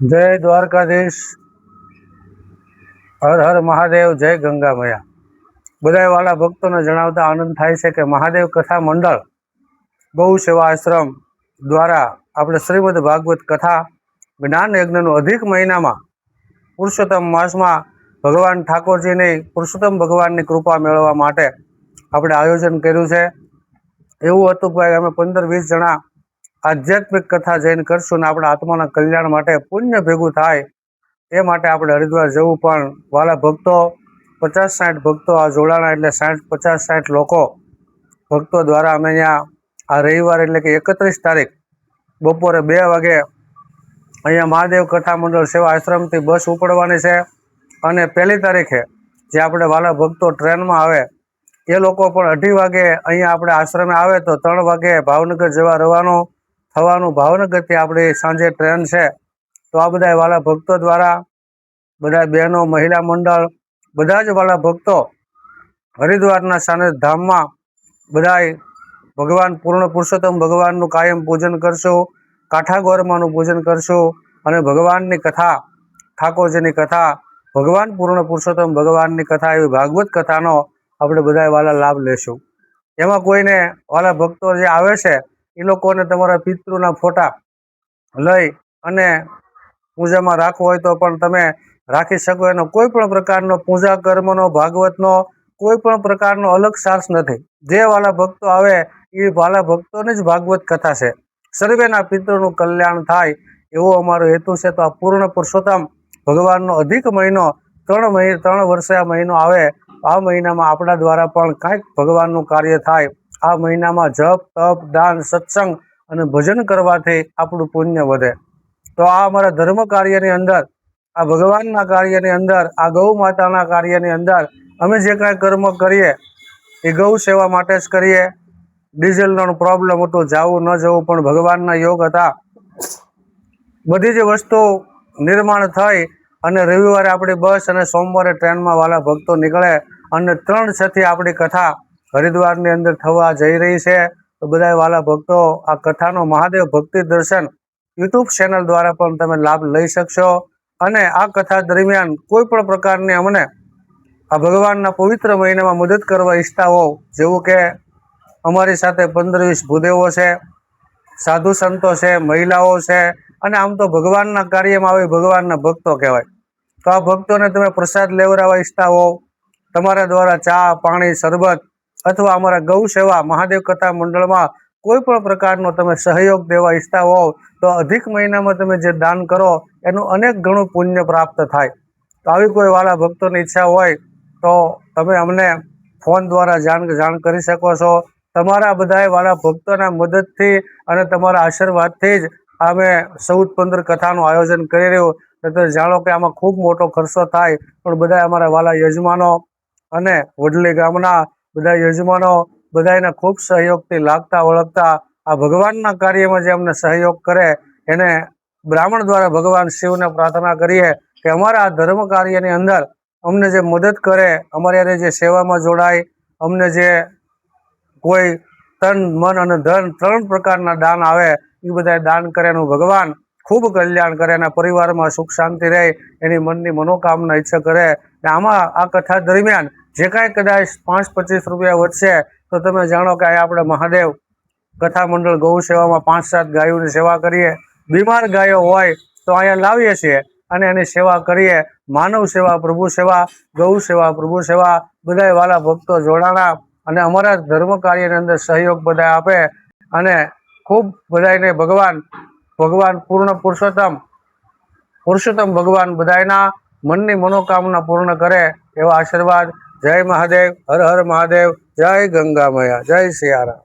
जय द्वारकाधीश। हर हर महादेव। जय गंगा मैया। बधाय वाला भक्तों ने जणावता आनंद थाय छे के महादेव कथा मंडल गौ सेवा आश्रम द्वारा આપણે શ્રીમદ ભાગવત કથા જ્ઞાન યજ્ઞનો અધિક મહિનામાં પુરુષોત્તમ માસમાં ભગવાન ઠાકોરજીની પુરુષોત્તમ ભગવાનની કૃપા મેળવવા માટે આપણે આયોજન કર્યું છે। એવું હતું કે અમે 15-20 જણા આધ્યાત્મિક કથા જઈને કરશું ને આપણા આત્માના કલ્યાણ માટે પુણ્ય ભેગું થાય એ માટે આપણે હરિદ્વાર જવું। પણ વાલા ભક્તો 50-60 ભક્તો આ જોડાણા એટલે 50-60 લોકો ભક્તો દ્વારા અમે અહીંયા આ રવિવાર એટલે કે 31 તારીખ બપોરે 2 વાગે અહીંયા મહાદેવ કથા મંડળ સેવા આશ્રમથી બસ ઉપડવાની છે અને 1 તારીખે જે આપણે વાલા ભક્તો ટ્રેનમાં આવે એ લોકો પણ 2:30 વાગે અહીંયા આપણે આશ્રમે આવે તો 3 વાગે ભાવનગર જવા રવાનું થવાનું। ભાવનગરથી આપણી સાંજે ટ્રેન છે। તો આ બધા વાલા ભક્તો દ્વારા બધા બહેનો મહિલા મંડળ બધા જ વાલા ભક્તો હરિદ્વારના સાનિધ્ય ધામમાં બધા ભગવાન પૂર્ણ પુરુષોત્તમ ભગવાનનું કાયમ પૂજન કરશું, કાઠાગોરમાનું પૂજન કરશું અને ભગવાનની કથા ઠાકોરજીની કથા ભગવાન પૂર્ણ પુરુષોત્તમ ભગવાનની કથા એવી ભાગવત કથાનો આપણે બધા વાલા લાભ લેશું। એમાં કોઈને વાલા ભક્તો જે આવે છે એ લોકોને તમારા પિતૃના ફોટા લઈ અને પૂજામાં રાખવો હોય તો પણ તમે રાખી શકો। એનો કોઈ પણ પ્રકારનો પૂજા કર્મનો ભાગવતનો કોઈ પણ પ્રકારનો અલગ સાર્સ નથી। જે વાલા ભક્તો આવે એ વાલા ભક્તોની જ ભાગવત કથા છે। સર્વેના પિતૃનું કલ્યાણ થાય એવો અમારો હેતુ છે। તો આ પૂર્ણ પુરુષોત્તમ ભગવાનનો અધિક મહિનો 3 વર્ષે આ મહિનો આવે, આ મહિનામાં આપણા દ્વારા પણ કાંઈક ભગવાનનું કાર્ય થાય। આ મહિનામાં જપ તપ દાન સત્સંગ અને ભજન કરવાથી આપણું પુણ્ય વધે। તો આ અમારા ધર્મ કાર્યની અંદર આ ભગવાનના કાર્યની અંદર આ ગૌ માતાના કાર્યની અંદર અમે જે કાંઈ કર્મ કરીએ એ ગૌ સેવા માટે જ કરીએ। ડીઝલનો પ્રોબ્લેમ હતો, જવું ન જવું, પણ ભગવાનના યોગ હતા। બધી જ વસ્તુ નિર્માણ થઈ અને રવિવારે આપણી બસ અને સોમવારે ટ્રેનમાં વાલા ભક્તો નીકળે અને 3-6 થી આપણી કથા હરિદ્વારની અંદર થવા જઈ રહી છે। તો બધા વાલા ભક્તો આ કથાનો મહાદેવ ભક્તિ દર્શન યુટ્યુબ ચેનલ દ્વારા પણ તમે લાભ લઈ શકશો અને આ કથા દરમિયાન કોઈ પણ પ્રકારની અમને આ ભગવાનના પવિત્ર મહિનામાં મદદ કરવા ઈચ્છતા હો, જેવું કે અમારી સાથે 15-20 ભૂદેવો છે, સાધુ સંતો છે, મહિલાઓ છે અને આમ તો ભગવાનના કાર્યમાં આવી ભગવાનના ભક્તો કહેવાય। તો આ ભક્તોને તમે પ્રસાદ લેવડાવવા ઈચ્છતા હો, તમારા દ્વારા ચા પાણી શરબત અથવા અમારા ગૌ સેવા મહાદેવ કથા મંડળમાં કોઈ પણ પ્રકારનો તમે સહયોગ દેવા ઈચ્છતા હોવ તો અધિક મહિનામાં તમે જે દાન કરો એનું અનેક ગણું પુણ્ય પ્રાપ્ત થાય। તો આવી કોઈ વાલા ભક્તોની ઈચ્છા હોય તો તમે અમને ફોન દ્વારા જાણ કરી શકો છો। તમારા બધા વાલા ભક્તોના મદદથી અને તમારા આશીર્વાદથી જ અમે 14-15 કથાનું આયોજન કરી રહ્યું। તો જાણો કે આમાં ખૂબ મોટો ખર્ચો થાય, પણ બધા અમારા વાલા યજમાનો અને વડલી ગામના બધા યજમાનો બધાના ખૂબ સહયોગથી લાગતા ઓળખતા આ ભગવાનના કાર્યમાં જે અમને સહયોગ કરે એને બ્રાહ્મણ દ્વારા ભગવાન શિવને પ્રાર્થના કરીએ કે અમારા આ ધર્મ કાર્યની અંદર અમને જે મદદ કરે, અમારી જે સેવામાં જોડાય, અમને જે કોઈ તન મન અને ધન 3 પ્રકારના દાન આવે એ બધા દાન કરે એનું ભગવાન ખૂબ કલ્યાણ કરે, એના પરિવારમાં સુખ શાંતિ રહે, એની મનની મનોકામના ઈચ્છા કરે। આમાં આ કથા દરમિયાન જે કાંઈ કદાચ 5-25 રૂપિયા વધશે તો તમે જાણો કે આપણે મહાદેવ કથા મંડળ ગૌ સેવામાં 5-7 ગાયોની સેવા કરીએ। બીમાર ગાયો હોય તો અહીંયા લાવીએ છીએ અને એની સેવા કરીએ। માનવ સેવા પ્રભુ સેવા, ગૌ સેવા પ્રભુ સેવા, બધા વાલા ભક્તો જોડાણા અને અમારા ધર્મ કાર્યની અંદર સહયોગ બધા આપે અને ખૂબ બધાને ભગવાન પૂર્ણ પુરુષોત્તમ ભગવાન બધાના મનની મનોકામના પૂર્ણ કરે એવા આશીર્વાદ। જય મહાદેવ, હર હર મહાદેવ, જય ગંગા મૈયા, જય સિયારામ।